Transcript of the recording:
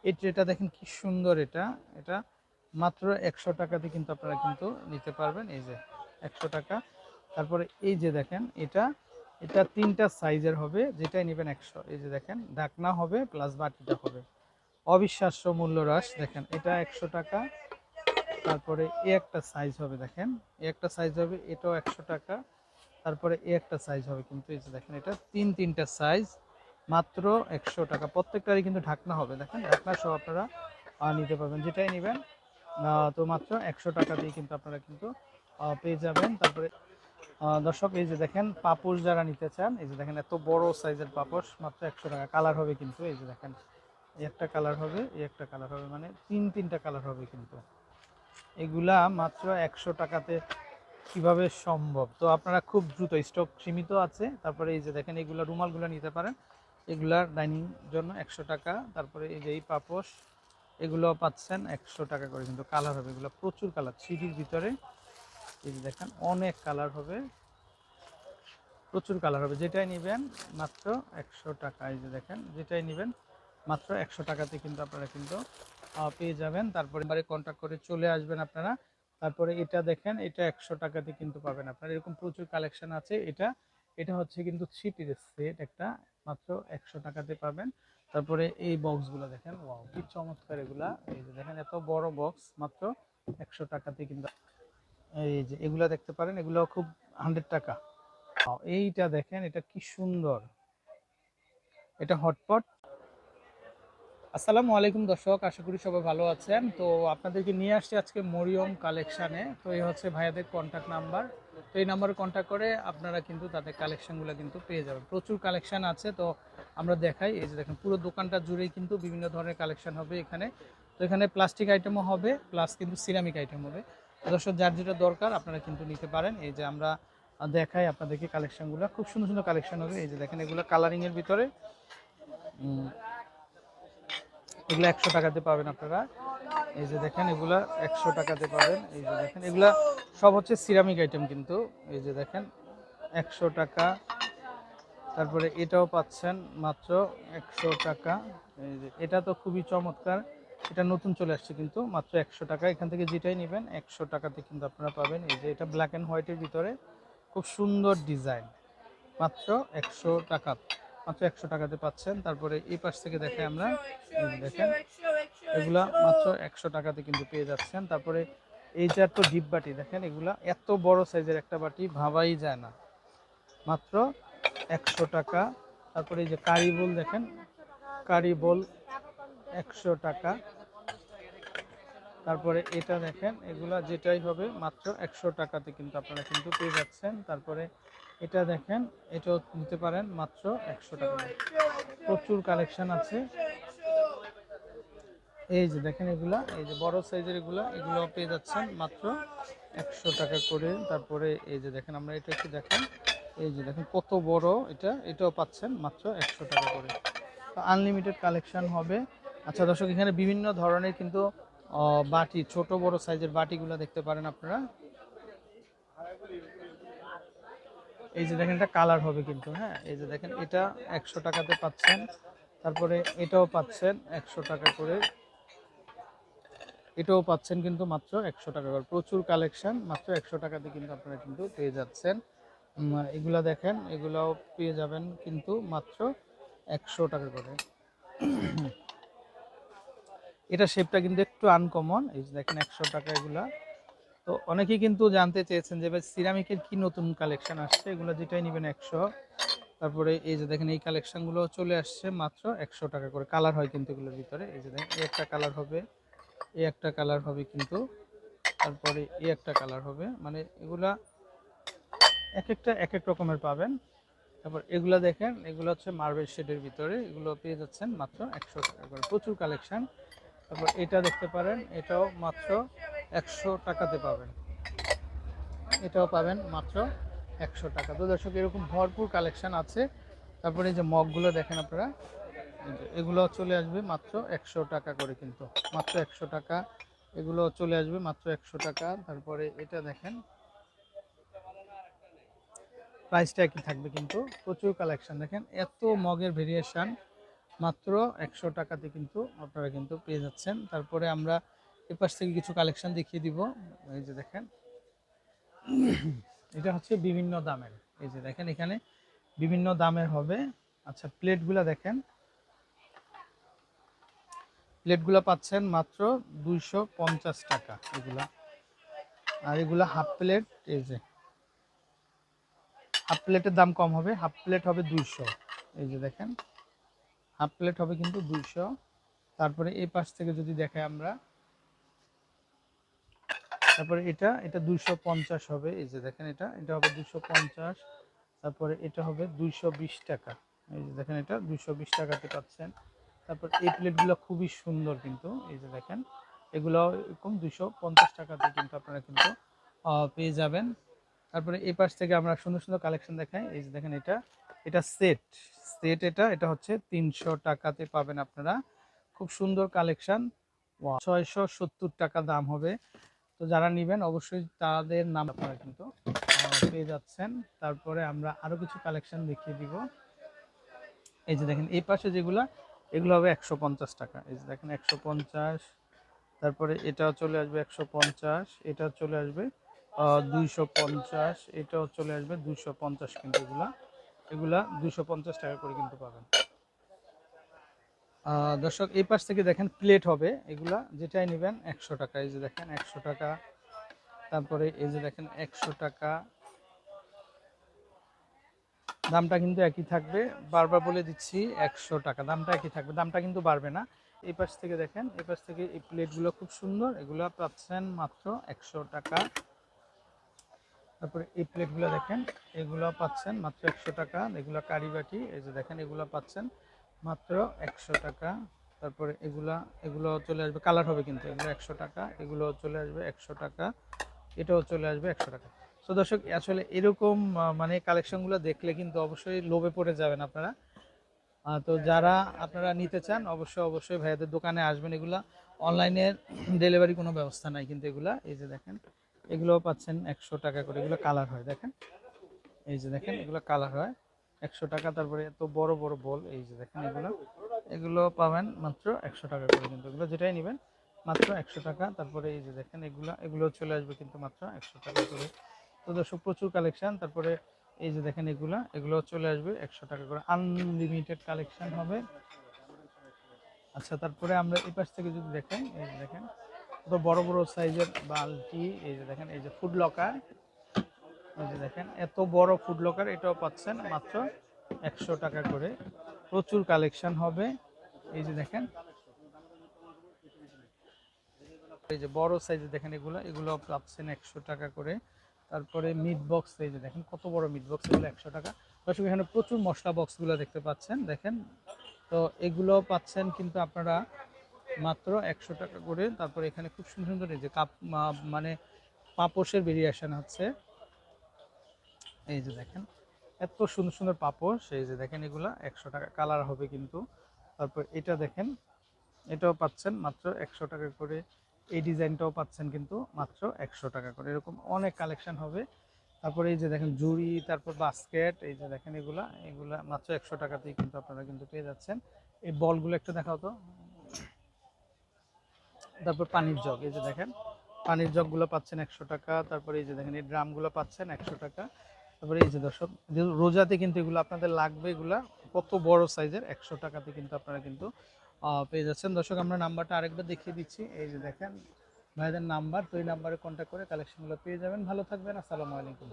এই ট্রেটা দেখেন কি সুন্দর, এটা এটা মাত্র 100 টাকাতে কিন্তু আপনারা কিন্তু নিতে পারবেন। এই যে 100 টাকা। তারপরে এই যে দেখেন এটা এটা তিনটা সাইজের হবে, যেটাই নেবেন 100। এই যে দেখেন ঢাকনা হবে প্লাস বাটিটা হবে, অবিশ্বাস্য মূল্য হ্রাস। দেখেন এটা 100 টাকা। তারপরে এই একটা সাইজ হবে, দেখেন এই একটা সাইজ হবে, এটাও 100 টাকা। তারপরে এই একটা সাইজ হবে, কিন্তু এই যে দেখেন এটা তিনটা সাইজ, মাত্র 100 টাকা। প্রত্যেকটারই কিন্তু ঢাকনা হবে, দেখেন ঢাকনা সহ আপনারা নিতে পারবেন, যেটাই নেবেন। তো মাত্র 100 টাকা দিয়ে কিন্তু আপনারা কিন্তু পেয়ে যাবেন। তারপরে দর্শক এই যে দেখেন পাপোশ যারা নিতে চান, এই যে দেখেন এত বড় সাইজের পাপোশ মাত্র 100 টাকা। কালার হবে কিন্তু, এই যে দেখেন এই একটা কালার হবে, এই একটা কালার হবে, মানে তিনটা কালার হবে কিন্তু। এগুলা মাত্র 100 টাকাতে কিভাবে সম্ভব? তো আপনারা খুব দ্রুত, স্টক সীমিত আছে। তারপরে এই যে দেখেন এগুলা রুমালগুলো নিতে পারেন, এগুলার ডাইনিং জন্য 100 টাকা। তারপরে এই যে এই পাপোশ, এগুলো পাচ্ছেন 100 টাকা করে, কিন্তু কালার হবে এগুলো প্রচুর কালার, থ্রিডির ভিতরে। এই যে দেখেন অনেক কালার হবে, প্রচুর কালার হবে, যেটাই নেবেন মাত্র 100 টাকা। এই যে দেখেন যেটাই নেবেন মাত্র 100 টাকাতে কিন্তু আপনারা কিন্তু পেয়ে যাবেন। তারপরে এবারে কন্ট্যাক্ট করে চলে আসবেন আপনারা। তারপরে এটা দেখেন এটা 100 টাকাতে কিন্তু পাবেন আপনারা, এরকম প্রচুর কালেকশন আছে। এটা এটা হচ্ছে কিন্তু থ্রি পিসের সেট একটা, মাত্র 100 টাকাতে পাবেন। তারপরে এই বক্সগুলো দেখেন, ওয়াও কি চমৎকার এগুলা। এই যে দেখেন এত বড় বক্স মাত্র 100 টাকাতে কিন্তু। এই যে এগুলা দেখতে পারেন, এগুলো খুব 100 টাকা। এইটা দেখেন এটা কি সুন্দর, এটা হটপট। আসসালামু আলাইকুম দর্শক, আশা করি সবাই ভালো আছেন। তো আপনাদেরকে নিয়ে আসছি আজকে মরিয়ম কালেকশানে। তো এই হচ্ছে ভাইয়াদের কন্ট্যাক্ট নাম্বার। তো এই নাম্বারে কন্ট্যাক্ট করে আপনারা কিন্তু তাদের কালেকশানগুলো কিন্তু পেয়ে যাবেন। প্রচুর কালেকশান আছে, তো আমরা দেখাই। এই যে দেখেন পুরো দোকানটা জুড়েই কিন্তু বিভিন্ন ধরনের কালেকশান হবে এখানে। তো এখানে প্লাস্টিক আইটেমও হবে, প্লাস কিন্তু সিরামিক আইটেম হবে। তো দর্শক যার যেটা দরকার আপনারা কিন্তু নিতে পারেন। এই যে আমরা দেখাই আপনাদেরকে কালেকশানগুলো, খুব সুন্দর সুন্দর কালেকশান হবে। এই যে দেখেন এগুলো কালারিংয়ের ভিতরে, এগুলো 100 টাকাতে পাবেন আপনারা। এই যে দেখেন এগুলা 100 টাকাতে পাবেন। এই যে দেখেন এগুলা সব হচ্ছে সিরামিক আইটেম কিন্তু। এই যে দেখেন 100 টাকা। তারপরে এটাও পাচ্ছেন মাত্র 100 টাকা। এই যে এটা তো খুবই চমৎকার, এটা নতুন চলে আসছে কিন্তু, মাত্র 100 টাকা। এখান থেকে যেটাই নেবেন 100 টাকাতে কিন্তু আপনারা পাবেন। এই যে এটা ব্ল্যাক অ্যান্ড হোয়াইটের ভিতরে, খুব সুন্দর ডিজাইন, মাত্র 100 টাকা। মাত্র 100 টাকাতে পাচ্ছেন। তারপরে এই পাশ থেকে দেখাই আমরা, এই যে দেখেন এগুলা মাত্র 100 টাকাতে কিন্তু পেয়ে যাচ্ছেন। তারপরে এই যে এত ডিপ বাটি দেখেন, এগুলা এত বড় সাইজের একটা বাটি ভাবাই যায় না, মাত্র 100 টাকা। তারপরে এই যে কারি বোল দেখেন, কারি বোল 100 টাকা। তারপরে এটা দেখেন এগুলা যেটাই হবে মাত্র 100 টাকাতে কিন্তু আপনারা কিন্তু পেয়ে যাচ্ছেন। তারপরে এটা দেখেন, এটাও নিতে পারেন মাত্র 100 টাকা। প্রচুর কালেকশন আছে। এই যে দেখেন এগুলা, এই যে বড় সাইজের এগুলা, এগুলো পেয়ে যাচ্ছেন মাত্র 100 টাকা করে। তারপরে এই যে দেখেন, আমরা এটা একটু দেখেন, এই যে দেখেন কত বড় এটা, এটাও পাচ্ছেন মাত্র 100 টাকা করে। আনলিমিটেড কালেকশন হবে। আচ্ছা দর্শক, এখানে বিভিন্ন ধরনের কিন্তু বাটি, ছোট বড় সাইজের বাটিগুলো দেখতে পারেন আপনারা। এই যে দেখেন এটা কালার হবে কিন্তু, হ্যাঁ এই যে দেখেন এটা 100 টাকাতে পাচ্ছেন। তারপরে এটাও পাচ্ছেন 100 টাকা করে, এটাও পাচ্ছেন কিন্তু মাত্র 100 টাকা করে। প্রচুর কালেকশন, মাত্র 100 টাকাতে কিন্তু আপনারা কিন্তু পেয়ে যাচ্ছেন। এগুলা দেখেন, এগুলাও পেয়ে যাবেন কিন্তু মাত্র 100 টাকা করে। এটা শেপটা কিন্তু একটু আনকমন। এই যে দেখেন 100 টাকা এগুলা। তো অনেকেই কিন্তু জানতে চেয়েছেন যে ভাই সিরামিকের কি নতুন কালেকশন আসছে, এগুলো যেটাই নেবেন 100। তারপরে এই যে দেখেন এই কালেকশনগুলো চলে আসছে মাত্র 100 টাকা করে। কালার হয় কিন্তু এগুলোর ভিতরে। এই যে দেখেন এই একটা কালার হবে, এই একটা কালার হবে কিন্তু, তারপরে এই একটা কালার হবে, মানে এগুলা এক একটা এক এক রকমের পাবেন। তারপর এগুলা দেখেন, এগুলো হচ্ছে মার্বেল শেডের ভিতরে, এগুলো পেয়ে যাচ্ছেন মাত্র 100 টাকা করে। প্রচুর কালেকশন। তারপর এটা দেখতে পারেন, এটাও মাত্র 100 টাকাতে পাবেন, এটাও পাবেন মাত্র 100 টাকা। তো দর্শক এরকম ভরপুর কালেকশন আছে। তারপরে এই যে মগগুলো দেখেন আপনারা, এগুলো চলে আসবে মাত্র 100 টাকা করে কিন্তু, মাত্র 100 টাকা। এগুলো চলে আসবে মাত্র 100 টাকা। তারপরে এটা দেখেন, প্রাইসটা একই থাকবে কিন্তু, প্রচুর কালেকশন। দেখেন এত মগের ভেরিয়েশন, মাত্র 100 টাকাতে কিন্তু আপনারা কিন্তু পেয়ে যাচ্ছেন। তারপরে আমরা এপাশ থেকে কিছু কালেকশন দেখিয়ে দিব। এই যে দেখেন, এটা হচ্ছে বিভিন্ন দামের। এই যে দেখেন এখানে বিভিন্ন দামের হবে। আচ্ছা, প্লেটগুলা দেখেন, প্লেটগুলা পাচ্ছেন মাত্র 250 টাকা এগুলা। আর এগুলা হাফ প্লেট, এই যে হাফ প্লেটের দাম কম হবে, হাফ প্লেট হবে 200। এই যে দেখেন হাফ প্লেট হবে কিন্তু 200। তারপরে এই পাশ থেকে যদি দেখাই আমরা, তারপরে এটা এটা 250 হবে। এই যে দেখেন এটা এটা হবে 250। তারপরে এটা হবে 220 টাকা। এই যে দেখেন এটা 220 টাকাতে পাচ্ছেন। তারপর এই প্লেটগুলো খুবই সুন্দর কিন্তু, এই যে দেখেন এগুলো এরকম 250 টাকাতে কিন্তু আপনারা কিন্তু পেয়ে যাবেন। তারপরে এই পাশ থেকে আমরা সুন্দর সুন্দর কালেকশন দেখাই। এই যে দেখেন এটা এটা সেট সেট এটা এটা হচ্ছে 300 টাকাতে পাবেন আপনারা। খুব সুন্দর কালেকশন। 670 টাকা দাম হবে। তো যারা নেবেন অবশ্যই তাদের নাম আপনারা কিন্তু পেয়ে যাচ্ছেন। তারপরে আমরা আরো কিছু কালেকশন দেখিয়ে দিব। এই যে দেখেন এই পাশে যেগুলা, এগুলো হবে 150 টাকা। এই যে দেখেন 150। তারপরে এটাও চলে আসবে 150, এটা চলে আসবে 250, এটাও চলে আসবে 250। কিন্তু এগুলা এগুলা 250 টাকা করে কিন্তু পাবেন। দর্শক এই পাশ থেকে দেখেন প্লেট হবে, এগুলা যেটাই নেবেন 100 টাকা। এই যে দেখেন 100 টাকা। তারপরে এই যে দেখেন 100 টাকা। দামটা কিন্তু একই থাকবে, বারবার বলে দিচ্ছি 100 টাকা, দামটা একই থাকবে, দামটা কিন্তু বাড়বে না। এই পাশ থেকে দেখেন, এই পাশ থেকে এই প্লেটগুলো খুব সুন্দর, এগুলো পাচ্ছেন মাত্র 100 টাকা। তারপরে এই প্লেটগুলো দেখেন, এগুলো পাচ্ছেন মাত্র 100 টাকা। এগুলো কারিবাটি, এই যে দেখেন এগুলো পাচ্ছেন মাত্র 100 টাকা। তারপরে এগুলো চলে আসবে, কালার হবে কিন্তু, এগুলো 100 টাকা। এগুলো চলে আসবে 100 টাকা। এটাও চলে আসবে 100 টাকা। তো দর্শক আসলে এরকম মানে কালেকশনগুলো দেখলে কিন্তু অবশ্যই লোভে পড়ে যাবেন আপনারা। তো যারা আপনারা নিতে চান অবশ্যই অবশ্যই ভাইয়াদের দোকানে আসবেন। এগুলা অনলাইনে ডেলিভারি কোনো ব্যবস্থা নাই কিন্তু এগুলা। এই যে দেখেন এগুলোও পাচ্ছেন 100 টাকা করে। এগুলো কালার হয় দেখেন, এই যে দেখেন এগুলো কালার হয় 100 টাকা। তারপরে এত বড় বড় বল, এই যে দেখেন এগুলো পাবেন মাত্র 100 টাকা করে কিন্তু। এগুলো যেটাই নেবেন মাত্র 100 টাকা। তারপরে এই যে দেখেন এগুলো চলে আসবে কিন্তু মাত্র 100 টাকা করে। তো দর্শক প্রচুর কালেকশন। তারপরে এই যে দেখেন এগুলো চলে আসবে 100 টাকা করে, আনলিমিটেড কালেকশন হবে। আচ্ছা, তারপরে আমরা এই পাশ থেকে যদি দেখেন, এই যে দেখেন তো বড় বড় সাইজের বালতি, এই যে দেখেন এই যে ফুড লকার, এই যে দেখেন এত বড় ফুড লকার, এটাও পাচ্ছেন মাত্র 100 টাকা করে। প্রচুর কালেকশন হবে। এই যে দেখেন এই যে বড় সাইজে দেখেন এগুলো পাচ্ছেন 100 টাকা করে। তারপরে মিট বক্স, এই যে দেখেন কত বড় মিট বক্স, এগুলো 100 টাকা। দর্শক এখানে প্রচুর মশলা বক্সগুলো দেখতে পাচ্ছেন দেখেন। তো এগুলো পাচ্ছেন কিন্তু আপনারা মাত্র 100 টাকা করে। তারপরে এখানে খুব সুন্দর সুন্দর এই যে কাপ, মানে পাপোশের ভেরিয়েশন হচ্ছে। এই যে দেখেন এত সুন্দর সুন্দর পাপোশ, এই যে দেখেন এগুলা 100 টাকা, কালার হবে কিন্তু। তারপর এটা দেখেন, এটাও পাচ্ছেন মাত্র 100 টাকা করে। এই ডিজাইনটাও পাচ্ছেন কিন্তু মাত্র 100 টাকা করে। এরকম অনেক কালেকশন হবে। তারপরে এই যে দেখেন জুড়ি, তারপর বাস্কেট, এই যে দেখেন এগুলা মাত্র 100 টাকাতেই কিন্তু আপনারা কিন্তু পেয়ে যাচ্ছেন। এই বলগুলো একটু দেখাও তো। তারপর পানির জগ, এই যে দেখেন পানির জগগুলো পাচ্ছেন 100 টাকা। তারপরে এই যে দেখেন এই ড্রামগুলো পাচ্ছেন 100 টাকা। তারপরে এই যে দর্শক রোজাতে কিন্তু এগুলো আপনাদের লাগবে, এগুলা কত বড় সাইজের, 100 টাকাতে কিন্তু আপনারা কিন্তু পেয়ে যাচ্ছেন। দর্শক আমরা নাম্বারটা আরেকবার দেখিয়ে দিচ্ছি, এই যে দেখেন ভাইদের নাম্বার, তো এই নাম্বারে কন্ট্যাক্ট করে কালেকশনগুলো পেয়ে যাবেন। ভালো থাকবেন, আসসালামু আলাইকুম।